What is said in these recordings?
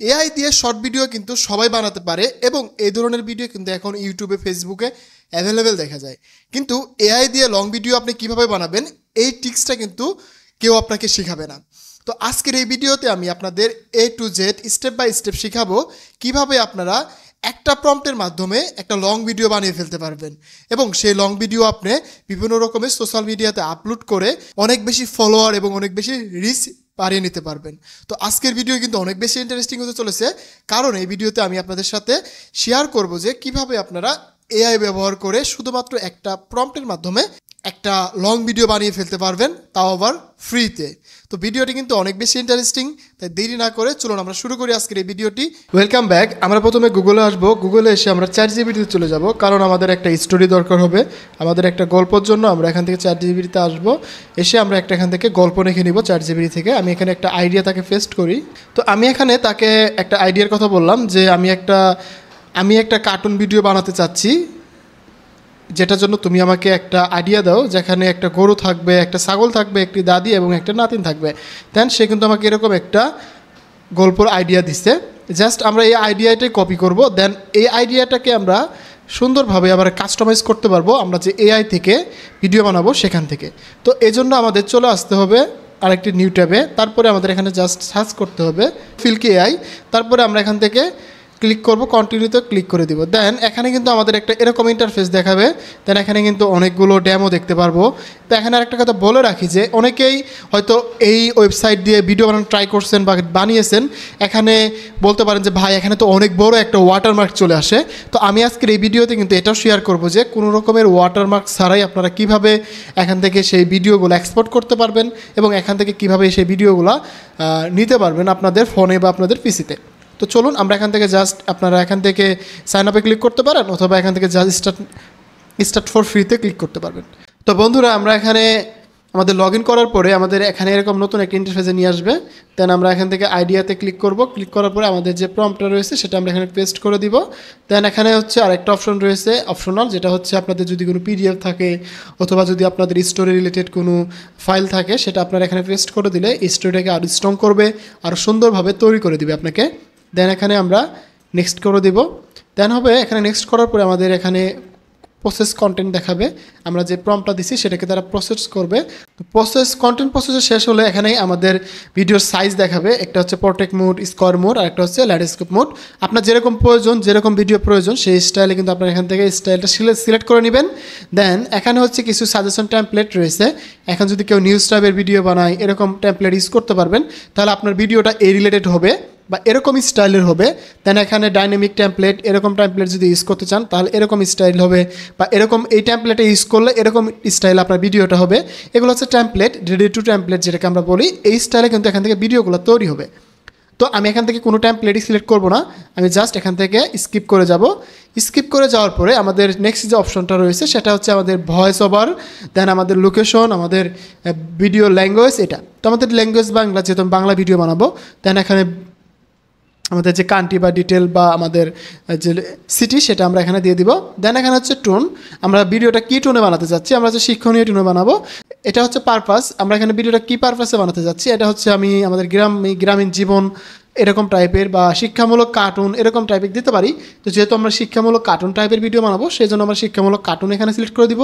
AI দিয়ে short video কিন্তু সবাই বানাতে পারে এবং এই ধরনের ভিডিও কিন্তু এখন ইউটিউবে ফেসবুকে অ্যাভেলেবেল দেখা যায়। কিন্তু এআই দিয়ে লং ভিডিও আপনি কিভাবে বানাবেন এই টিক্সটা কিন্তু কেউ আপনাকে শেখাবে না। তো আজকের এই ভিডিওতে আমি আপনাদের A to Z step by step শেখাবো কিভাবে আপনারা একটা প্রম্পটের মাধ্যমে একটা লং ভিডিও বানিয়ে ফেলতে পারবেন এবং সেই লং ভিডিও আপনি বিভিন্ন রকমের সোশ্যাল মিডিয়াতে আপলোড করে অনেক বেশি ফলোয়ার এবং অনেক বেশি রিচ বাড়িয়ে নিতে পারবেন। তো আজকের ভিডিও কিন্তু অনেক বেশি ইন্টারেস্টিং হতে চলেছে, কারণ এই ভিডিওতে আমি আপনাদের সাথে শেয়ার করব যে কিভাবে আপনারা এআই ব্যবহার করে শুধুমাত্র একটা প্রম্পটের মাধ্যমে একটা লং ভিডিও বানিয়ে ফেলতে পারবেন, তাও আবার ফ্রিতে। তো ভিডিওটি কিন্তু অনেক বেশি ইন্টারেস্টিং, তাই দেরি না করে চলুন আমরা শুরু করি আজকের এই ভিডিওটি। Welcome back. আমরা প্রথমে গুগলে আসবো, গুগলে এসে আমরা ChatGPT-তে চলে যাব, কারণ আমাদের একটা স্টোরি দরকার হবে, আমাদের একটা গল্পের জন্য আমরা এখান থেকে ChatGPT-তে আসবো। এসে আমরা এখান থেকে গল্প লিখে নিব ChatGPT থেকে। আমি এখানে একটা আইডিয়া তাকে পেস্ট করি। তো আমি এখানে তাকে একটা আইডিয়ার কথা বললাম যে আমি একটা কার্টুন ভিডিও বানাতে চাচ্ছি, যেটার জন্য তুমি আমাকে একটা আইডিয়া দাও, যেখানে একটা গরু থাকবে, একটা ছাগল থাকবে, একটি দাদি এবং একটা নাতিন থাকবে। দেন সে কিন্তু আমাকে এরকম একটা গল্পর আইডিয়া দিচ্ছে। জাস্ট আমরা এই আইডিয়াটাই কপি করব, দেন এই আইডিয়াটাকে আমরা সুন্দরভাবে আবার কাস্টমাইজ করতে পারবো আমরা যে এআই থেকে ভিডিও বানাবো সেখান থেকে। তো এই জন্য আমাদের চলে আসতে হবে আরেকটি নিউ ট্যাবে, তারপরে আমাদের এখানে জাস্ট সার্চ করতে হবে ফিল্কি এআই, তারপরে আমরা এখান থেকে ক্লিক করব, কন্টিনিউতে ক্লিক করে দিব। দেন এখানে কিন্তু আমাদের একটা এরকম ইন্টারফেস দেখাবে। দেন এখানে কিন্তু অনেকগুলো ডেমো দেখতে পারবো। তো এখানে আরেকটা কথা বলে রাখি যে অনেকেই হয়তো এই ওয়েবসাইট দিয়ে ভিডিও বানানো ট্রাই করছেন বা বানিয়েছেন, এখানে বলতে পারেন যে ভাই এখানে তো অনেক বড় একটা ওয়াটারমার্ক চলে আসে। তো আমি আজকের এই ভিডিওতে কিন্তু এটাও শেয়ার করব যে কোনো রকমের ওয়াটারমার্ক ছাড়াই আপনারা কিভাবে এখান থেকে সেই ভিডিওগুলো এক্সপোর্ট করতে পারবেন এবং এখান থেকে কিভাবে সেই ভিডিওগুলো নিতে পারবেন আপনাদের ফোনে বা আপনাদের পিসিতে। তো চলুন আমরা এখান থেকে আপনারা এখান থেকে সাইন আপে ক্লিক করতে পারেন, অথবা এখান থেকে স্টার্ট ফর ফ্রিতে ক্লিক করতে পারবেন। তো বন্ধুরা, আমরা এখানে আমাদের লগ ইন করার পরে আমাদের এখানে এরকম নতুন একটা ইন্টারফেসে নিয়ে আসবে। দেন আমরা এখান থেকে আইডিয়াতে ক্লিক করব। ক্লিক করার পরে আমাদের যে প্রম্পটটা রয়েছে সেটা আমরা এখানে পেস্ট করে দিব। দেন এখানে হচ্ছে আরেকটা অপশন রয়েছে অপশনাল, যেটা হচ্ছে আপনাদের যদি কোনো পিডিএফ থাকে অথবা যদি আপনাদের স্টোরি রিলেটেড কোনো ফাইল থাকে সেটা আপনারা এখানে পেস্ট করে দিলে এই স্টোরিটাকে আরও স্ট্রং করবে, আরও সুন্দরভাবে তৈরি করে দিবে আপনাকে। দেন এখানে আমরা নেক্সট করে দিব। দেন হবে এখানে নেক্সট করার পরে আমাদের এখানে প্রসেস কন্টেন্ট দেখাবে, আমরা যে প্রম্পটটা দিছি সেটাকে তারা প্রসেস করবে। তো কন্টেন্ট প্রসেস শেষ হলে এখানে আমাদের ভিডিওর সাইজ দেখাবে, একটা হচ্ছে পোর্ট্রেট মোড, স্কোয়ার মোড, আর একটা হচ্ছে ল্যান্ডস্কেপ মোড। আপনার যেরকম প্রয়োজন, যেরকম ভিডিও প্রয়োজন সেই স্টাইলে কিন্তু আপনার এখান থেকে স্টাইলটা সিলেক্ট করে নেবেন। দেন এখানে হচ্ছে কিছু সাজেশন টেমপ্লেট রয়েছে। এখন যদি কেউ নিউজ টাইপের ভিডিও বানায়, এরকম টেমপ্লেট ইউজ করতে পারবেন, তাহলে আপনার ভিডিওটা এই রিলেটেড হবে বা এরকম স্টাইলের হবে। দেন এখানে ডাইনামিক টেমপ্লেট, এরকম টেমপ্লেট যদি ইউজ করতে চান তাহলে এরকম স্টাইল হবে, বা এরকম এই টেমপ্লেটে ইউজ করলে এরকম স্টাইল আপনার ভিডিওটা হবে। এগুলো হচ্ছে টেমপ্লেট, রেডি টু টেমপ্লেট যেটাকে আমরা বলি। এই স্টাইলে কিন্তু এখান থেকে ভিডিওগুলো তৈরি হবে। তো আমি এখান থেকে কোনো টেমপ্লেটই সিলেক্ট করব না, আমি জাস্ট এখান থেকে স্কিপ করে যাব। স্কিপ করে যাওয়ার পরে আমাদের নেক্সট যে অপশনটা রয়েছে সেটা হচ্ছে আমাদের ভয়েস ওভার, দেন আমাদের লোকেশন, আমাদের ভিডিও ল্যাঙ্গুয়েজ। এটা তো আমাদের ল্যাঙ্গুয়েজ বাংলা, যেহেতু আমি বাংলা ভিডিও বানাবো। দেন এখানে আমাদের যে কান্ট্রি বা ডিটেল বা আমাদের যে সিটি সেটা আমরা এখানে দিয়ে দিব। দেন এখানে হচ্ছে টোন, আমরা ভিডিওটা কী টোনে বানাতে যাচ্ছি, আমরা হচ্ছে শিক্ষণীয় টোনে বানাবো। এটা হচ্ছে পারপাস, আমরা এখানে ভিডিওটা কী পারপাসে বানাতে যাচ্ছি, এটা হচ্ছে আমি আমাদের গ্রামীণ জীবন এরকম টাইপের বা শিক্ষামূলক কার্টুন এরকম টাইপের দিতে পারি। তো যেহেতু আমরা শিক্ষামূলক কার্টুন টাইপের ভিডিও বানাবো সেই জন্য আমরা শিক্ষামূলক কার্টুন এখানে সিলেক্ট করে দিব।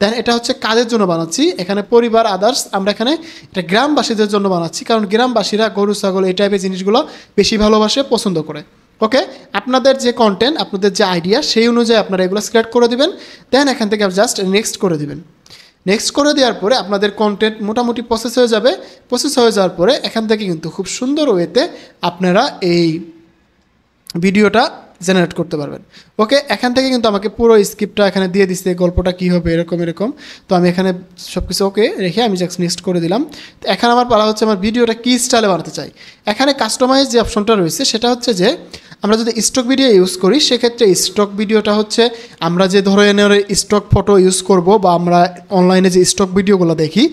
দেন এটা হচ্ছে কাজের জন্য বানাচ্ছি, এখানে পরিবার আদার্স, আমরা এখানে এটা গ্রামবাসীদের জন্য বানাচ্ছি, কারণ গ্রামবাসীরা গরু ছাগল এই টাইপের জিনিসগুলো বেশি ভালোবাসে, পছন্দ করে। ওকে, আপনাদের যে কন্টেন্ট, আপনাদের যে আইডিয়া সেই অনুযায়ী আপনারা এগুলো সিলেক্ট করে দেবেন। দেন এখান থেকে জাস্ট নেক্সট করে দেবেন। নেক্সট করে দেওয়ার পরে আপনাদের কন্টেন্ট মোটামুটি প্রসেস হয়ে যাবে। প্রসেস হয়ে যাওয়ার পরে এখান থেকে কিন্তু খুব সুন্দর ওয়েতে আপনারা এই ভিডিওটা জেনারেট করতে পারবেন। ওকে, এখান থেকে কিন্তু আমাকে পুরো স্ক্রিপ্টটা এখানে দিয়ে দিচ্ছে, গল্পটা কী হবে এরকম। তো আমি এখানে সব কিছু ওকে রেখে আমি জাস্ট নেক্সট করে দিলাম। তো এখন আমার পালা হচ্ছে আমার ভিডিওটা কী স্টাইলে বানাতে চাই। এখানে কাস্টমাইজ যে অপশনটা রয়েছে সেটা হচ্ছে যে আমরা যদি স্টক ভিডিও ইউজ করি সেক্ষেত্রে স্টক ভিডিওটা হচ্ছে আমরা যে ধরনের স্টক ফটো ইউজ করব বা আমরা অনলাইনে যে স্টক ভিডিওগুলো দেখি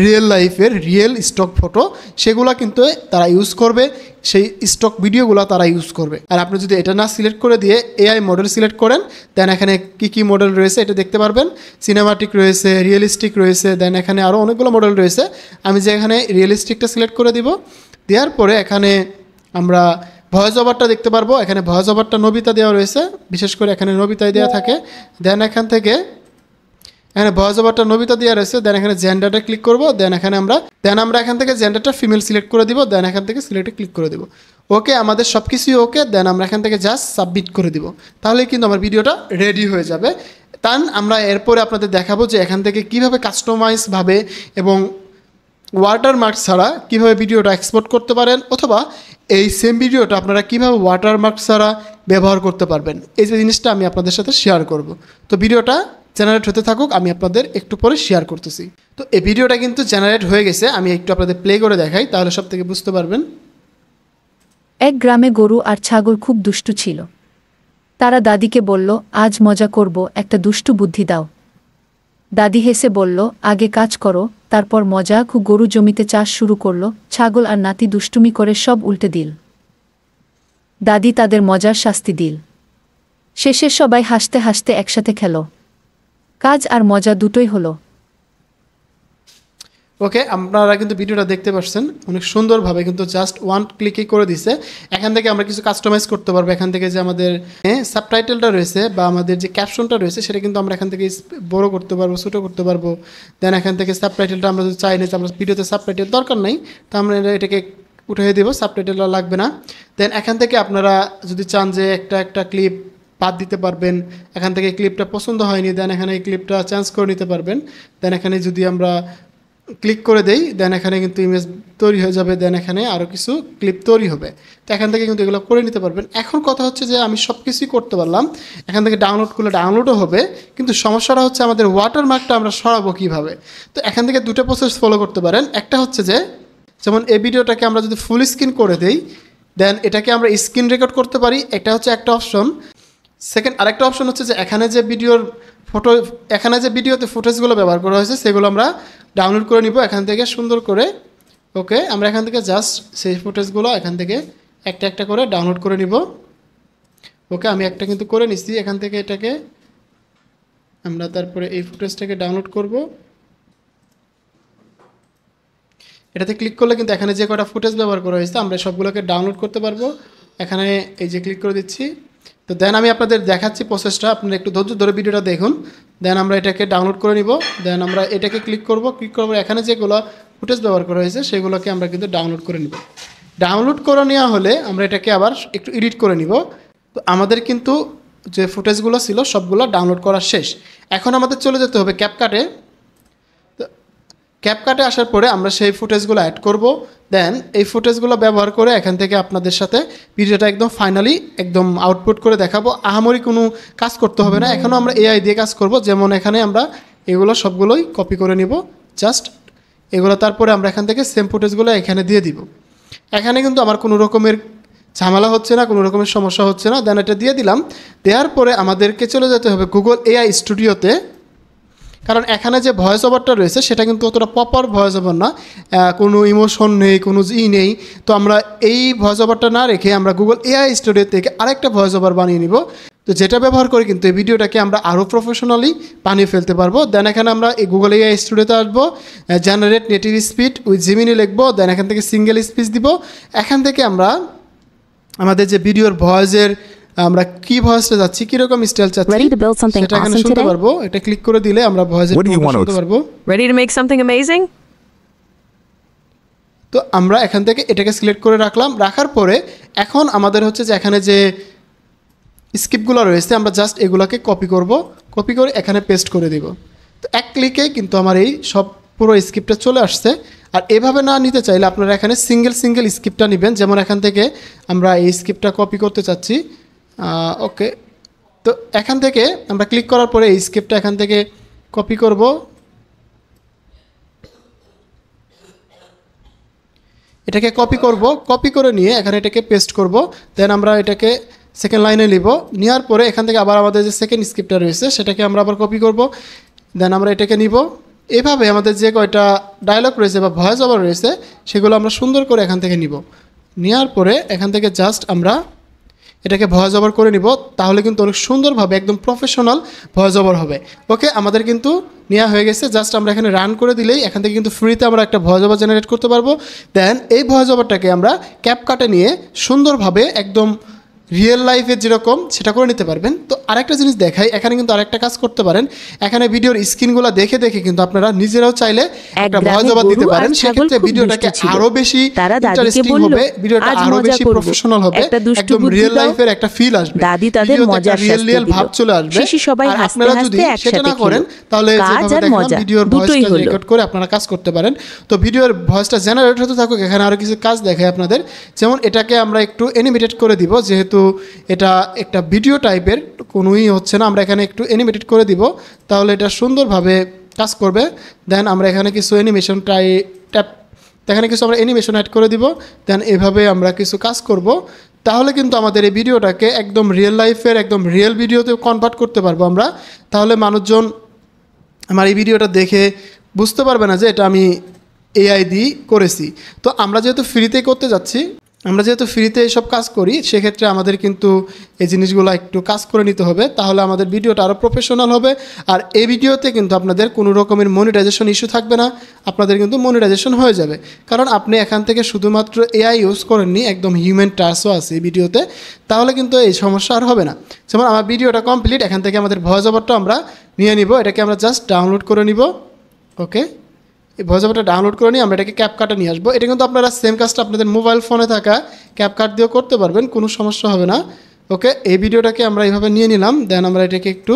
রিয়েল লাইফের রিয়েল স্টক ফটো, সেগুলো কিন্তু তারা ইউজ করবে, সেই স্টক ভিডিওগুলো তারা ইউজ করবে। আর আপনি যদি এটা না সিলেক্ট করে দিয়ে এআই মডেল সিলেক্ট করেন, দেন এখানে কী মডেল রয়েছে এটা দেখতে পারবেন। সিনেমাটিক রয়েছে, রিয়েলিস্টিক রয়েছে, দেন এখানে আরও অনেকগুলো মডেল রয়েছে। আমি যে এখানে রিয়েলিস্টিকটা সিলেক্ট করে দিব, দেওয়ার পরে এখানে আমরা ভয়েস ওভারটা দেখতে পারবো। এখানে ভয়েস ওভারটা নবিতা দেওয়া রয়েছে, বিশেষ করে এখানে নবিতায় দেওয়া থাকে। দেন এখান থেকে এখানে ভয়েস ওভারটা নবিতা দেওয়া রয়েছে। দেন এখানে জেন্ডারটা ক্লিক করবো। দেন আমরা এখান থেকে জেন্ডারটা ফিমেল সিলেক্ট করে দিব। দেন এখান থেকে সিলেক্টে ক্লিক করে দিব। ওকে, আমাদের সব কিছুই ওকে। দেন আমরা এখান থেকে জাস্ট সাবমিট করে দিব। তাহলে কিন্তু আমার ভিডিওটা রেডি হয়ে যাবে। আমরা এরপরে আপনাদের দেখাবো যে এখান থেকে কীভাবে কাস্টমাইজভাবে এবং ওয়াটারমার্ক ছাড়া কীভাবে ভিডিওটা এক্সপোর্ট করতে পারেন, অথবা এই সেম ভিডিওটা আপনারা কীভাবে ওয়াটারমার্ক ছাড়া ব্যবহার করতে পারবেন, এই যে জিনিসটা আমি আপনাদের সাথে শেয়ার করব। তো ভিডিওটা জেনারেট হতে থাকুক, আমি আপনাদের একটু পরে শেয়ার করতেছি। তো এই ভিডিওটা কিন্তু জেনারেট হয়ে গেছে, আমি একটু আপনাদের প্লে করে দেখাই, তাহলে সব থেকে বুঝতে পারবেন। এক গ্রামে গরু আর ছাগল খুব দুষ্টু ছিল। তারা দাদিকে বলল, আজ মজা করব, একটা দুষ্টু বুদ্ধি দাও। দাদি হেসে বলল, আগে কাজ করো, তারপর মজা। গরু জমিতে চাষ শুরু করল, ছাগল আর নাতি দুষ্টুমি করে সব উল্টে দিল। দাদি তাদের মজার শাস্তি দিল। শেষে সবাই হাসতে হাসতে একসাথে খেল। কাজ আর মজা দুটোই হলো। ওকে, আপনারা কিন্তু ভিডিওটা দেখতে পাচ্ছেন, অনেক সুন্দরভাবে কিন্তু জাস্ট ওয়ান ক্লিকেই করে দিছে। এখান থেকে আমরা কিছু কাস্টমাইজ করতে পারবো। এখান থেকে যে আমাদের সাবটাইটেলটা রয়েছে বা আমাদের যে ক্যাপশনটা রয়েছে, সেটা কিন্তু আমরা এখান থেকে বড় করতে পারবো, ছোটো করতে পারবো। দেন এখান থেকে সাবটাইটেলটা আমরা যদি চাই না যে আমরা ভিডিওতে সাবটাইটেল দরকার নেই, তো আমরা এটাকে উঠিয়ে দেবো, সাবটাইটেলটা লাগবে না। দেন এখান থেকে আপনারা যদি চান যে একটা ক্লিপ বাদ দিতে পারবেন, এখান থেকে ক্লিপটা পছন্দ হয়নি, দেন এখানে এই ক্লিপটা চেঞ্জ করে নিতে পারবেন। দেন এখানে যদি আমরা ক্লিক করে দেই, দেন এখানে কিন্তু ইমেজ তৈরি হয়ে যাবে। দেন এখানে আরও কিছু ক্লিপ তৈরি হবে। তো এখান থেকে কিন্তু এগুলো করে নিতে পারবেন। এখন কথা হচ্ছে যে আমি সব কিছুই করতে পারলাম, এখান থেকে ডাউনলোড করলে ডাউনলোডও হবে, কিন্তু সমস্যাটা হচ্ছে আমাদের ওয়াটারমার্কটা আমরা সরাবো কীভাবে। তো এখান থেকে দুটো প্রসেস ফলো করতে পারেন। একটা হচ্ছে যে, যেমন এই ভিডিওটাকে আমরা যদি ফুল স্ক্রিন করে দেই, দেন এটাকে আমরা স্ক্রিন রেকর্ড করতে পারি, এটা হচ্ছে একটা অপশন। সেকেন্ড আরেকটা অপশন হচ্ছে যে এখানে যে ভিডিওতে ফুটেজগুলো ব্যবহার করা হয়েছে, সেগুলো আমরা ডাউনলোড করে নিব এখান থেকে সুন্দর করে। ওকে, আমরা এখান থেকে জাস্ট সেই ফুটেজগুলো এখান থেকে একটা একটা করে ডাউনলোড করে নিব। ওকে, আমি একটা কিন্তু করে নিচ্ছি এখান থেকে। এটাকে আমরা তারপরে এই ফুটেজটাকে ডাউনলোড করব। এটাতে ক্লিক করলে কিন্তু এখানে যে কটা ফুটেজ ব্যবহার করা হয়েছে আমরা সবগুলোকে ডাউনলোড করতে পারবো। এখানে এই যে ক্লিক করে দিচ্ছি। তো দেন আমি আপনাদের দেখাচ্ছি প্রসেসটা, আপনারা একটু ধৈর্য ধরে ভিডিওটা দেখুন। দেন আমরা এটাকে ডাউনলোড করে নিব। দেন আমরা এটাকে ক্লিক করব। এখানে যেগুলো ফুটেজ ব্যবহার করা হয়েছে সেগুলোকে আমরা কিন্তু ডাউনলোড করে নিব। ডাউনলোড করে নেওয়া হলে আমরা এটাকে আবার একটু এডিট করে নিব। তো আমাদের কিন্তু যে ফুটেজগুলো ছিল সবগুলো ডাউনলোড করা শেষ। এখন আমাদের চলে যেতে হবে ক্যাপকাটে। ক্যাপকাটে আসার পরে আমরা সেই ফুটেজগুলো অ্যাড করব। দেন এই ফুটেজগুলো ব্যবহার করে এখান থেকে আপনাদের সাথে ভিডিওটা একদম ফাইনালি একদম আউটপুট করে দেখাবো। আহামরি কোনো কাজ করতে হবে না, এখনও আমরা এআই দিয়ে কাজ করব। যেমন এখানে আমরা এগুলো সবগুলোই কপি করে নিব, জাস্ট এগুলো। তারপরে আমরা এখান থেকে সেম ফুটেজগুলো এখানে দিয়ে দিব। এখানে কিন্তু আমার কোনো রকমের ঝামেলা হচ্ছে না, কোনো রকমের সমস্যা হচ্ছে না। দেন এটা দিয়ে দিলাম। দেওয়ার পরে আমাদেরকে চলে যেতে হবে গুগল এআই স্টুডিওতে, কারণ এখানে যে ভয়েস ওভারটা রয়েছে সেটা কিন্তু অতটা প্রপার ভয়েস ওভার না, কোনো ইমোশন নেই, কোনো নেই। তো আমরা এই ভয়েস ওভারটা না রেখে আমরা গুগল এআই স্টুডিও থেকে আরেকটা ভয়েস ওভার বানিয়ে নিব। তো যেটা ব্যবহার করে কিন্তু এই ভিডিওটাকে আমরা আরও প্রফেশনালি বানিয়ে ফেলতে পারবো। দেন এখানে আমরা এই গুগল এআই স্টুডিওতে আসবো, generate native speed with Gemini লিখবো। দেন এখান থেকে সিঙ্গেল স্পিচ দিব। এখান থেকে আমরা আমাদের যে ভিডিওর ভয়েসের আমরা কি ভয়েসটা যাচ্ছি, কিরকম স্টাইল চাচ্ছি সেটা এখানে শুনতে পারবো। এটা ক্লিক করে দিলে আমরা ভয়েসের শুনতে পারবো। Ready to make something amazing? তো আমরা এখান থেকে এটাকে সিলেক্ট করে রাখলাম। রাখার পরে এখন আমাদের হচ্ছে যে এখানে যে স্ক্রিপ্টগুলো রয়েছে আমরা জাস্ট এগুলোকে কপি করব। কপি করে এখানে পেস্ট করে দিব। তো এক ক্লিকে কিন্তু আমার এই সব পুরো স্ক্রিপ্টটা চলে আসছে। আর এভাবে না নিতে চাইলে আপনারা এখানে সিঙ্গেল স্ক্রিপ্টটা নেবেন। যেমন এখান থেকে আমরা এই স্ক্রিপ্টটা কপি করতে চাচ্ছি। ওকে, তো এখান থেকে আমরা ক্লিক করার পরে এই স্ক্রিপ্টটা এখান থেকে কপি করব। এটাকে কপি করে নিয়ে এখানে এটাকে পেস্ট করব। দেন আমরা এটাকে সেকেন্ড লাইনে নিব। নেওয়ার পরে এখান থেকে আবার আমাদের যে সেকেন্ড স্ক্রিপ্টটা রয়েছে সেটাকে আমরা আবার কপি করব। দেন আমরা এটাকে নিব। এভাবে আমাদের যে কয়টা ডায়লগ রয়েছে বা ভয়েস ওভার রয়েছে সেগুলো আমরা সুন্দর করে এখান থেকে নিব। নেওয়ার পরে এখান থেকে জাস্ট আমরা এটাকে ভয়েস ওভার করে নিব, তাহলে কিন্তু অনেক সুন্দরভাবে একদম প্রফেশনাল ভয়েস ওভার হবে। ওকে, আমাদের কিন্তু নেওয়া হয়ে গেছে। জাস্ট আমরা এখানে রান করে দিলেই এখান থেকে কিন্তু ফ্রিতে আমরা একটা ভয়েস ওভার জেনারেট করতে পারবো। দেন এই ভয়েস ওভারটাকে আমরা ক্যাপকাটে নিয়ে সুন্দরভাবে একদম রিয়েল লাইফে যেরকম সেটা করে নিতে পারবেন। তো আরেকটা জিনিস দেখাই, এখানে কিন্তু আরেকটা কাজ করতে পারেন। এখানে ভিডিওর স্ক্রিনগুলো দেখে দেখে কিন্তু আপনারা নিজেরাও চাইলে একটা ভয়েস ওভার দিতে পারেন। সেক্ষেত্রে ভিডিওটাকে আরো বেশি ইন্টারেস্টিং হবে, ভিডিওটা আরো বেশি প্রফেশনাল হবে, একদম রিয়েল লাইফের একটা ফিল আসবে, দাদি তাদের মজার শাস্তি দিল, ভাব চলে আসবে। সবাই আর হাসতে আপনারা যদি হাসতে সেটা না একসাথে করেন তাহলে যেভাবে দেখলাম ভিডিওর ভয়েসটা রেকর্ড করে আপনারা কাজ করতে পারেন। তো ভিডিওর ভয়েসটা জেনারেট হতে থাকুক, এখানে আরো কিছু কাজ দেখাই আপনাদের। যেমন এটাকে আমরা একটু অ্যানিমেটেড করে দিব, যেহেতু এটা একটা ভিডিও টাইপের কোনোই হচ্ছে না, আমরা এখানে একটু অ্যানিমেটেড করে দিব, তাহলে এটা সুন্দরভাবে কাজ করবে। দেন আমরা এখানে কিছু অ্যানিমেশন এখানে কিছু আমরা অ্যানিমেশন অ্যাড করে দিব। দেন এভাবে আমরা কিছু কাজ করব, তাহলে কিন্তু আমাদের এই ভিডিওটাকে একদম রিয়েল লাইফের একদম রিয়েল ভিডিওতে কনভার্ট করতে পারবো আমরা। তাহলে মানুষজন আমার এই ভিডিওটা দেখে বুঝতে পারবে না যে এটা আমি এআই দিয়ে করেছি। তো আমরা যেহেতু ফ্রিতে করতে যাচ্ছি, আমরা যেহেতু ফ্রিতে এইসব কাজ করি, সেক্ষেত্রে আমাদের কিন্তু এই জিনিসগুলো একটু কাজ করে নিতে হবে, তাহলে আমাদের ভিডিওটা আরও প্রফেশনাল হবে। আর এই ভিডিওতে কিন্তু আপনাদের কোনো রকমের মনিটাইজেশন ইস্যু থাকবে না, আপনাদের কিন্তু মনিটাইজেশন হয়ে যাবে, কারণ আপনি এখান থেকে শুধুমাত্র এআই ইউজ করেননি, একদম হিউম্যান টাচও আছে এই ভিডিওতে, তাহলে কিন্তু এই সমস্যা আর হবে না। যেমন আমার ভিডিওটা কমপ্লিট, এখান থেকে আমাদের ভয়েস ওভারটা আমরা নিয়ে নিব, এটাকে আমরা জাস্ট ডাউনলোড করে নিব। ওকে, এই ভয়েস ওভারটা ডাউনলোড করে নিয়ে আমরা এটাকে ক্যাপকাটে নিয়ে আসবো। এটা কিন্তু আপনারা সেম কাজটা আপনাদের মোবাইল ফোনে থাকা ক্যাপকাট দিয়েও করতে পারবেন, কোনো সমস্যা হবে না। ওকে, এই ভিডিওটাকে আমরা এইভাবে নিয়ে নিলাম। দেন আমরা এটাকে একটু,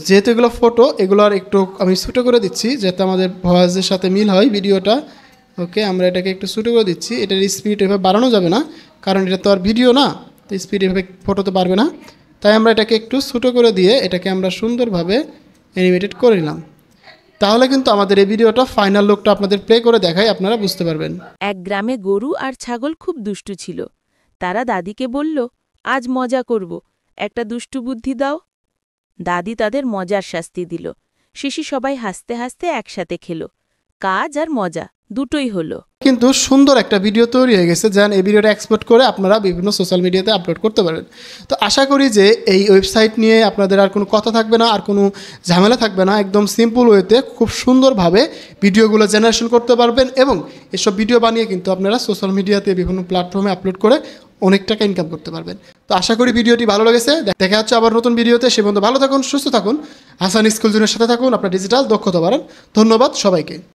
যেহেতু এগুলো ফটো, এগুলো আর একটু আমি ছোটো করে দিচ্ছি যাতে আমাদের ভয়েসের সাথে মিল হয় ভিডিওটা। ওকে, আমরা এটাকে একটু ছোটো করে দিচ্ছি। এটার স্পিড এভাবে বাড়ানো যাবে না, কারণ এটা তো আর ভিডিও না, তো স্পিড এভাবে ফটোতে পারবে না, তাই আমরা এটাকে একটু ছোটো করে দিয়ে এটাকে আমরা সুন্দরভাবে অ্যানিমেটেড করে নিলাম। তাহলে কিন্তু আমাদের এই ভিডিওটা ফাইনাল লুকটা আপনাদের প্লে করে দেখাই, আপনারা বুঝতে পারবেন। এক গ্রামে গরু আর ছাগল খুব দুষ্টু ছিল। তারা দাদিকে বলল, আজ মজা করব, একটা দুষ্টু বুদ্ধি দাও। দাদি তাদের মজার শাস্তি দিল। শেষে সবাই হাসতে হাসতে একসাথে খেল। কাজ আর মজা দুটোই হলো। কিন্তু সুন্দর একটা ভিডিও তৈরি হয়ে গেছে, যেন এই ভিডিওটা এক্সপোর্ট করে আপনারা বিভিন্ন সোশ্যাল মিডিয়াতে আপলোড করতে পারেন। তো আশা করি যে এই ওয়েবসাইট নিয়ে আপনাদের আর কোনো কথা থাকবে না, আর কোনো ঝামেলা থাকবে না, একদম সিম্পল ওয়েতে খুব সুন্দরভাবে ভিডিওগুলো জেনারেশন করতে পারবেন, এবং এসব ভিডিও বানিয়ে কিন্তু আপনারা সোশ্যাল মিডিয়াতে বিভিন্ন প্ল্যাটফর্মে আপলোড করে অনেক টাকা ইনকাম করতে পারবেন। তো আশা করি ভিডিওটি ভালো লেগেছে। দেখা হচ্ছে আবার নতুন ভিডিওতে, সে পর্যন্ত ভালো থাকুন, সুস্থ থাকুন, হাসান স্কুল জোনের সাথে থাকুন, আপনার ডিজিটাল দক্ষতা বাড়ান। ধন্যবাদ সবাইকে।